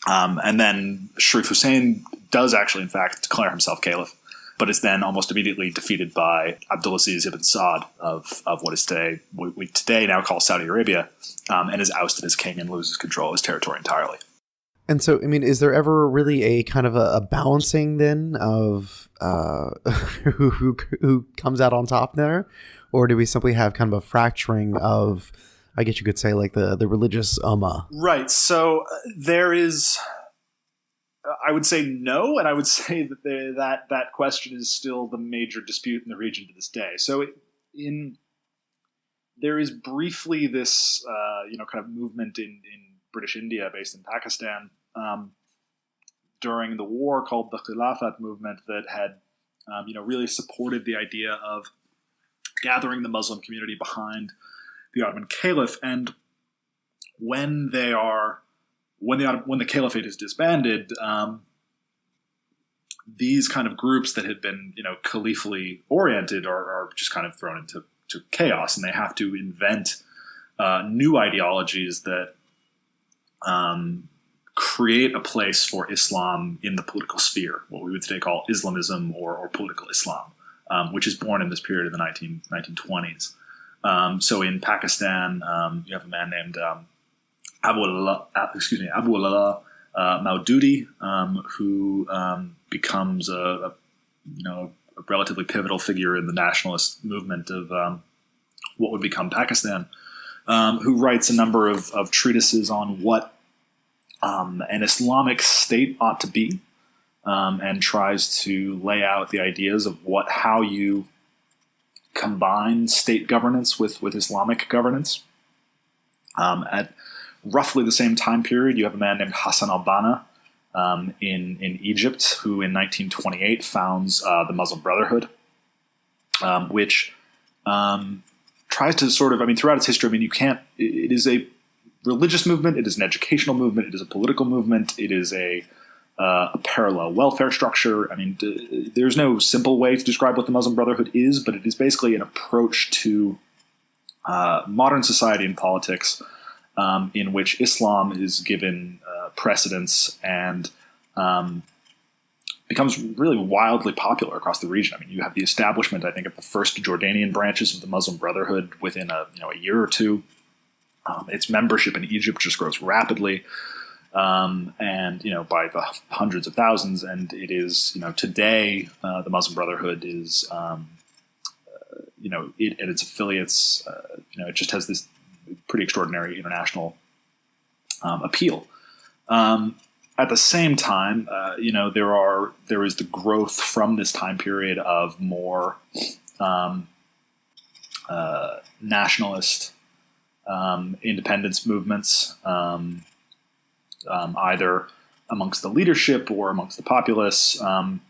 And then Sharif Hussein does actually, in fact, declare himself caliph, but is then almost immediately defeated by Abdulaziz ibn Saud of what is today, we today now call Saudi Arabia, and is ousted as king and loses control of his territory entirely. And so, I mean, is there ever really a kind of a balancing then of who comes out on top there? Or do we simply have kind of a fracturing of, I guess you could say, like the religious ummah? Right. So there is, I would say no, and I would say that that question is still the major dispute in the region to this day. So there is briefly this, kind of movement in British India, based in Pakistan, during the war, called the Khilafat movement, that had, really supported the idea of gathering the Muslim community behind the Ottoman Caliph. And when the Caliphate is disbanded, these kind of groups that had been, caliphally oriented are just kind of thrown into chaos, and they have to invent new ideologies that create a place for Islam in the political sphere, what we would today call Islamism or political Islam, which is born in this period of the 1920s. So in Pakistan, you have a man named Abu Allah Maududi, who becomes a relatively pivotal figure in the nationalist movement of what would become Pakistan, who writes a number of treatises on what an Islamic state ought to be, and tries to lay out the ideas of how you combine state governance with Islamic governance. At roughly the same time period, you have a man named Hassan al-Banna in Egypt, who in 1928 founds the Muslim Brotherhood, which tries to sort of, throughout its history, it is a religious movement, it is an educational movement, it is a political movement, it is a parallel welfare structure. There's no simple way to describe what the Muslim Brotherhood is, but it is basically an approach to modern society and politics in which Islam is given precedence and becomes really wildly popular across the region. You have the establishment, I think, of the first Jordanian branches of the Muslim Brotherhood within a year or two. Its membership in Egypt just grows rapidly. And by the hundreds of thousands, and it is today the Muslim Brotherhood is it and its affiliates it just has this pretty extraordinary international appeal. At the same time, there is the growth from this time period of more nationalist independence movements. Either amongst the leadership or amongst the populace, and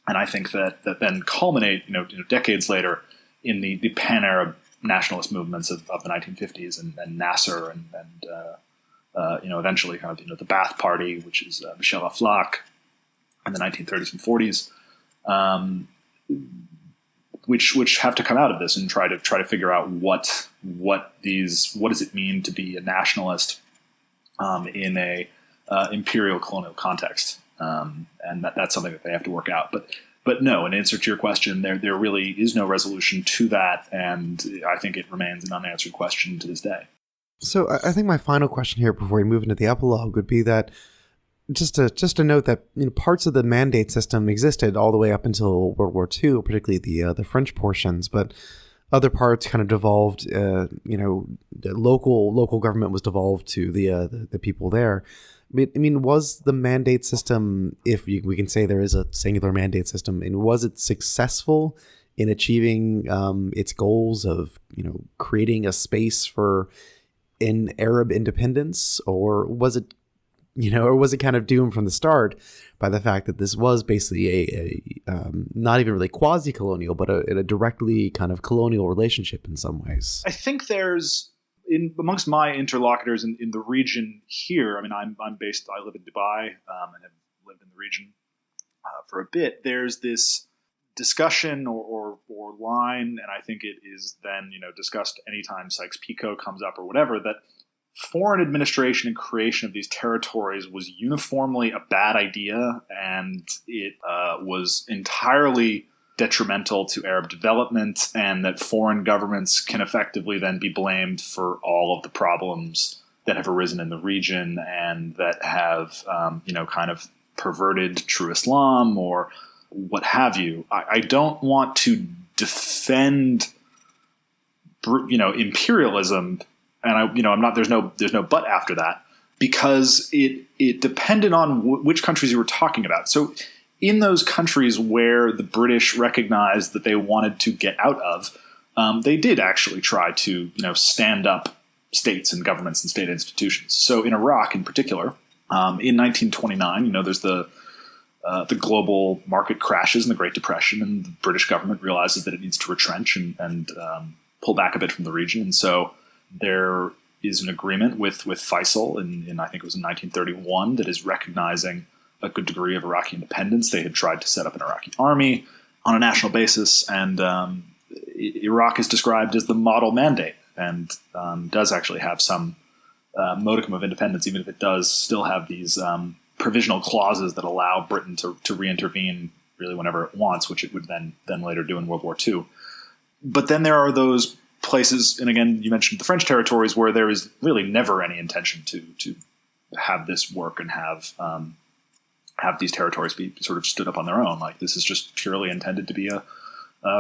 I think that then culminate, decades later, in the pan-Arab nationalist movements of the 1950s and Nasser and eventually the Ba'ath Party, which is Michel Aflaq, in the 1930s and 40s, which have to come out of this and try to figure out what does it mean to be a nationalist in a imperial colonial context, and that's something that they have to work out. But no, in answer to your question, there really is no resolution to that, and I think it remains an unanswered question to this day. So I think my final question here before we move into the epilogue would be that just to note that parts of the mandate system existed all the way up until World War II, particularly the French portions, but other parts kind of devolved. The local government was devolved to the people there. Was the mandate system, if we can say there is a singular mandate system, and was it successful in achieving its goals of creating a space for an Arab independence, or was it kind of doomed from the start by the fact that this was basically a not even really quasi-colonial, but a directly kind of colonial relationship in some ways? I think there's, amongst my interlocutors in the region here, I live in Dubai and have lived in the region for a bit. There's this discussion or line, and I think it is then discussed anytime Sykes-Picot comes up or whatever, that foreign administration and creation of these territories was uniformly a bad idea, and it was entirely detrimental to Arab development, and that foreign governments can effectively then be blamed for all of the problems that have arisen in the region and that have, kind of perverted true Islam or what have you. I don't want to defend, imperialism, and I'm not. There's no but after that, because it depended on which countries you were talking about. So in those countries where the British recognized that they wanted to get out of, they did actually try to stand up states and governments and state institutions. So in Iraq, in particular, in 1929, there's the global market crashes and the Great Depression, and the British government realizes that it needs to retrench and pull back a bit from the region. And so there is an agreement with Faisal in I think it was in 1931 that is recognizing a good degree of Iraqi independence. They had tried to set up an Iraqi army on a national basis, and Iraq is described as the model mandate and does actually have some modicum of independence, even if it does still have these provisional clauses that allow Britain to re-intervene really whenever it wants, which it would then later do in World War II. But then there are those places, and again, you mentioned the French territories, where there is really never any intention to have this work and have these territories be sort of stood up on their own. Like, this is just purely intended to be a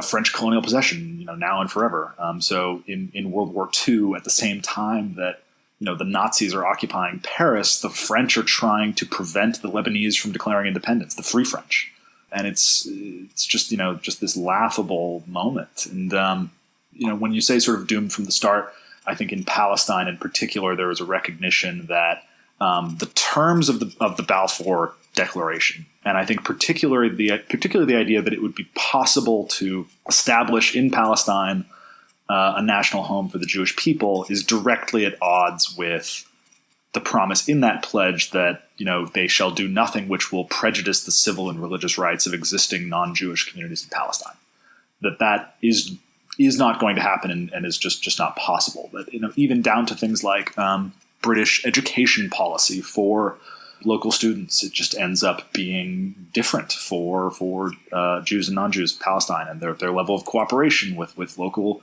French colonial possession, now and forever. So in World War II, at the same time that the Nazis are occupying Paris, the French are trying to prevent the Lebanese from declaring independence, the Free French. And it's just, just this laughable moment. And, when you say sort of doomed from the start, I think in Palestine in particular, there was a recognition that the terms of the Balfour Declaration, and I think particularly the idea that it would be possible to establish in Palestine a national home for the Jewish people, is directly at odds with the promise in that pledge that they shall do nothing which will prejudice the civil and religious rights of existing non-Jewish communities in Palestine. That is not going to happen and is just not possible. But even down to things like British education policy for local students, it just ends up being different for Jews and non-Jews in Palestine, and their level of cooperation with local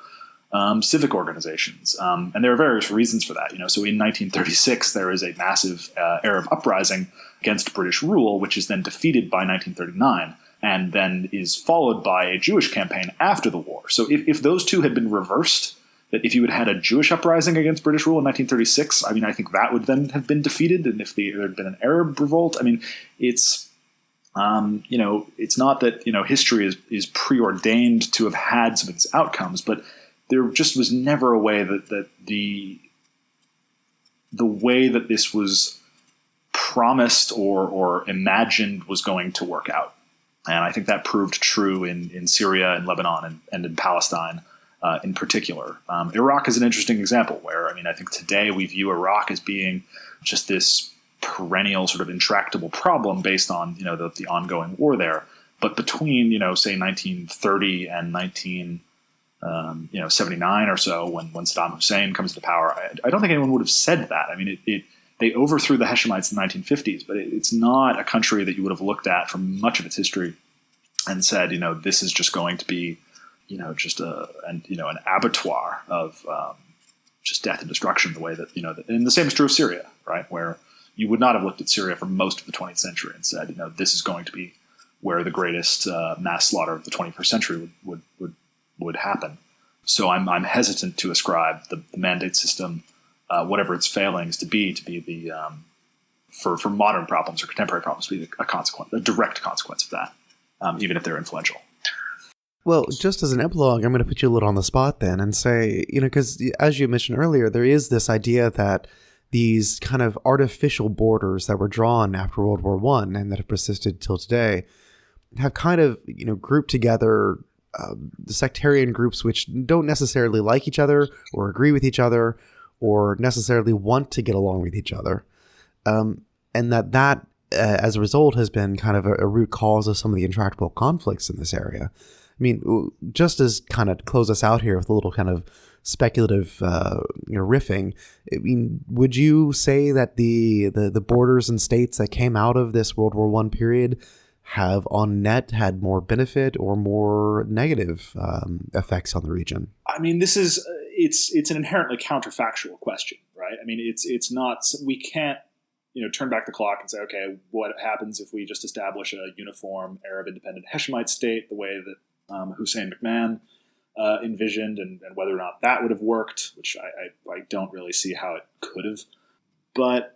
civic organizations. And there are various reasons for that. So in 1936, there is a massive Arab uprising against British rule, which is then defeated by 1939, and then is followed by a Jewish campaign after the war. So if those two had been reversed, that if you had had a Jewish uprising against British rule in 1936, I think that would then have been defeated. And if there had been an Arab revolt, it's not that, history is preordained to have had some of these outcomes, but there just was never a way that the way that this was promised or imagined was going to work out. And I think that proved true in Syria and Lebanon and in Palestine in particular. Iraq is an interesting example where, I think today we view Iraq as being just this perennial sort of intractable problem based on, the ongoing war there. But between, say 1930 and 1979 or so, when Saddam Hussein comes to power, I don't think anyone would have said that. They overthrew the Hashemites in the 1950s, but it's not a country that you would have looked at from much of its history and said, this is just going to be, just an abattoir of just death and destruction. The way that and the same is true of Syria, right? Where you would not have looked at Syria for most of the 20th century and said, this is going to be where the greatest mass slaughter of the 21st century would happen. So I'm hesitant to ascribe the mandate system, whatever its failings to be the for modern problems or contemporary problems, to be a direct consequence of that, even if they're influential. Well, just as an epilogue, I'm going to put you a little on the spot then and say, because as you mentioned earlier, there is this idea that these kind of artificial borders that were drawn after World War I and that have persisted till today have kind of, grouped together the sectarian groups which don't necessarily like each other or agree with each other or necessarily want to get along with each other. And that as a result, has been kind of a root cause of some of the intractable conflicts in this area. Just as kind of close us out here with a little kind of speculative, riffing. Would you say that the borders and states that came out of this World War I period have on net had more benefit or more negative effects on the region? This is it's an inherently counterfactual question, right? It's not, we can't turn back the clock and say, okay, what happens if we just establish a uniform Arab independent Hashemite state the way that Hussein McMahon envisioned, and whether or not that would have worked, which I don't really see how it could have. But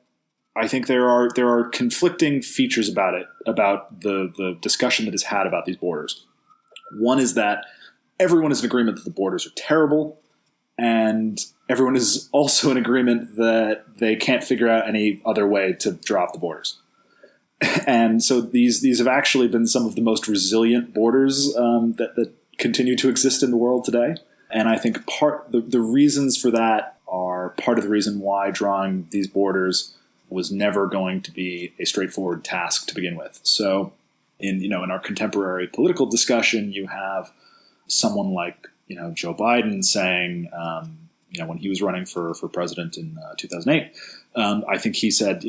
I think there are conflicting features about it, about the discussion that is had about these borders. One is that everyone is in agreement that the borders are terrible, and everyone is also in agreement that they can't figure out any other way to draw up the borders. And so these have actually been some of the most resilient borders that continue to exist in the world today. And I think the reasons for that are part of the reason why drawing these borders was never going to be a straightforward task to begin with. So in our contemporary political discussion, you have someone like Joe Biden saying, when he was running for president in 2008, I think he said,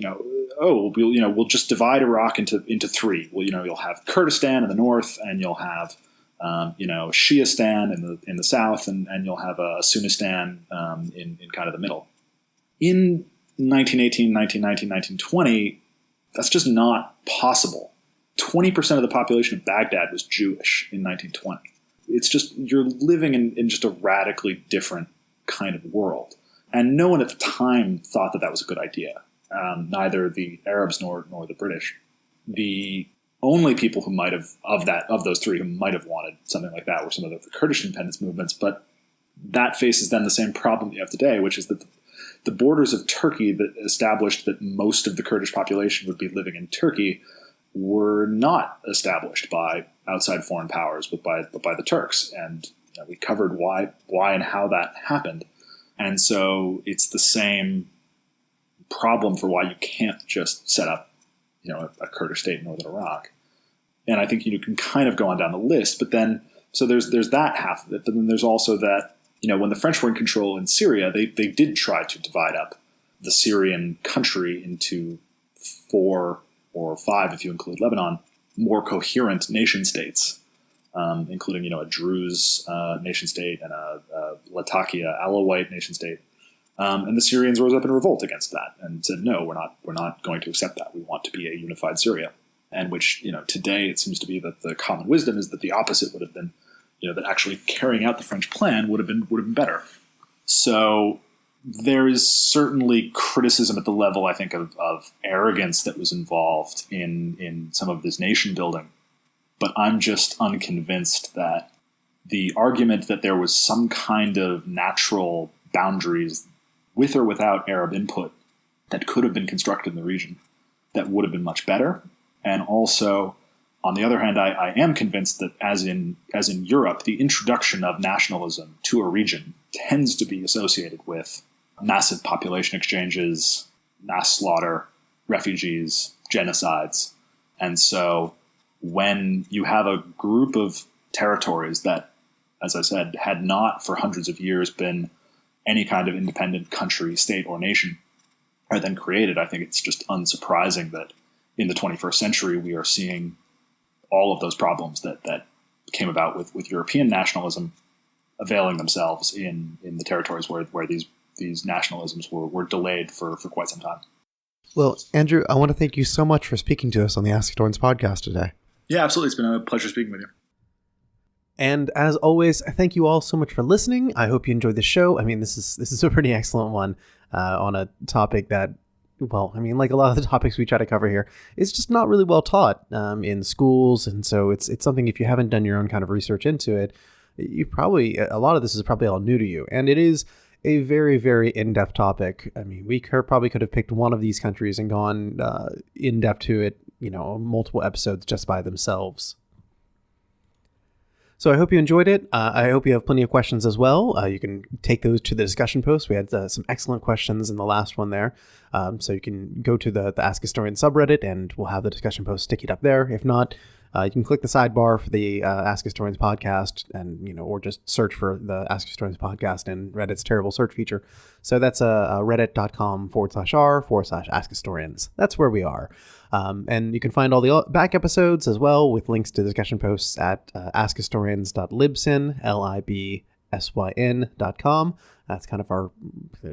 we'll just divide Iraq into three. Well, you'll have Kurdistan in the north, and you'll have Shiistan in the south, and you'll have Sunnistan in kind of the middle. In 1918, 1919, 1920, that's just not possible. 20% of the population of Baghdad was Jewish in 1920. It's just, you're living in just a radically different kind of world. And no one at the time thought that that was a good idea. Neither the Arabs nor the British. The only people who might have, of those three, who might have wanted something like that were some of the Kurdish independence movements. But that faces then the same problem you have today, which is that the borders of Turkey that established that most of the Kurdish population would be living in Turkey were not established by outside foreign powers, but by the Turks. And we covered why and how that happened. And so it's the same problem for why you can't just set up, a Kurdish state in northern Iraq. And I think you can kind of go on down the list, but then so there's that half of it. But then there's also that, when the French were in control in Syria, they did try to divide up the Syrian country into 4 or 5, if you include Lebanon, more coherent nation states, including, a Druze nation state and a Latakia Alawite nation state. And the Syrians rose up in revolt against that and said, no, we're not going to accept that. We want to be a unified Syria. And which, today it seems to be that the common wisdom is that the opposite would have been, that actually carrying out the French plan would have been better. So there is certainly criticism at the level, I think, of arrogance that was involved in some of this nation building. But I'm just unconvinced that the argument that there was some kind of natural boundaries with or without Arab input that could have been constructed in the region that would have been much better. And also, on the other hand, I am convinced that as in Europe, the introduction of nationalism to a region tends to be associated with massive population exchanges, mass slaughter, refugees, genocides. And so when you have a group of territories that, as I said, had not for hundreds of years been any kind of independent country, state, or nation, are then created, I think it's just unsurprising that in the 21st century we are seeing all of those problems that came about with European nationalism availing themselves in the territories where these nationalisms were delayed for quite some time. Well, Andrew, I want to thank you so much for speaking to us on the AskHistorians podcast today. Yeah, absolutely. It's been a pleasure speaking with you. And as always, thank you all so much for listening. I hope you enjoyed the show. I mean, this is a pretty excellent one on a topic that, well, I mean, like a lot of the topics we try to cover here, it's just not really well taught in schools. And so it's something, if you haven't done your own kind of research into it, a lot of this is probably all new to you. And it is a very, very in-depth topic. I mean, we probably could have picked one of these countries and gone in-depth to it, multiple episodes just by themselves. So I hope you enjoyed it. I hope you have plenty of questions as well. You can take those to the discussion post. We had some excellent questions in the last one there. So you can go to the Ask Historian subreddit and we'll have the discussion post stick it up there. If not, you can click the sidebar for the Ask Historians podcast and, or just search for the Ask Historians podcast in Reddit's terrible search feature. So that's reddit.com/r/AskHistorians. That's where we are. And you can find all the back episodes as well with links to discussion posts at askhistorians.libsyn.com. That's kind of our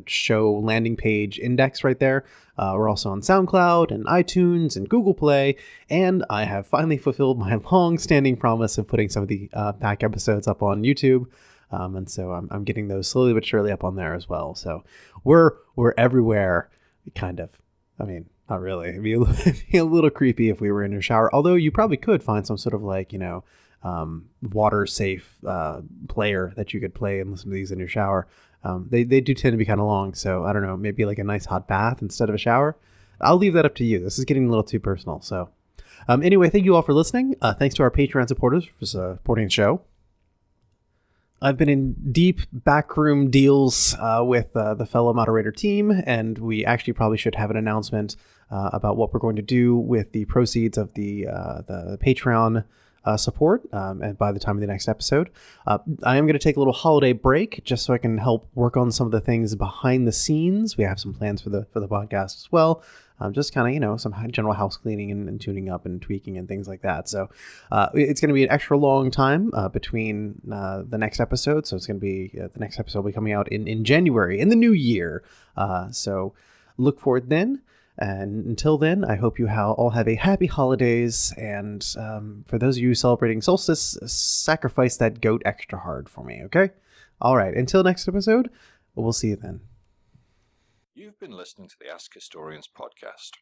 show landing page index right there. We're also on SoundCloud and iTunes and Google Play. And I have finally fulfilled my long-standing promise of putting some of the back episodes up on YouTube. And so I'm getting those slowly but surely up on there as well. So we're everywhere, kind of. I mean, not really. It'd be a little creepy if we were in your shower. Although you probably could find some sort of water safe player that you could play and listen to these in your shower. They do tend to be kind of long. So I don't know, maybe like a nice hot bath instead of a shower. I'll leave that up to you. This is getting a little too personal. So anyway, thank you all for listening. Thanks to our Patreon supporters for supporting the show. I've been in deep backroom deals with the fellow moderator team, and we actually probably should have an announcement about what we're going to do with the proceeds of the Patreon support and by the time of the next episode. I am going to take a little holiday break just so I can help work on some of the things behind the scenes. We have some plans for the podcast as well. Just kind of, some general house cleaning and tuning up and tweaking and things like that. So it's going to be an extra long time between the next episode. So it's going to be, the next episode will be coming out in January, in the new year. So look for it then. And until then, I hope you all have a happy holidays. And for those of you celebrating solstice, sacrifice that goat extra hard for me, okay? All right, until next episode, we'll see you then. You've been listening to the Ask Historians podcast.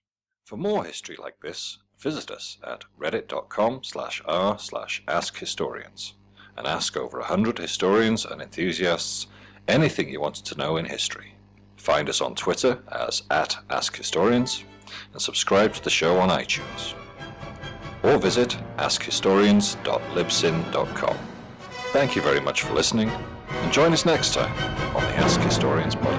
For more history like this, visit us at reddit.com/r/AskHistorians and ask over 100 historians and enthusiasts anything you wanted to know in history. Find us on Twitter as @AskHistorians and subscribe to the show on iTunes. Or visit askhistorians.libsyn.com. Thank you very much for listening, and join us next time on the Ask Historians podcast.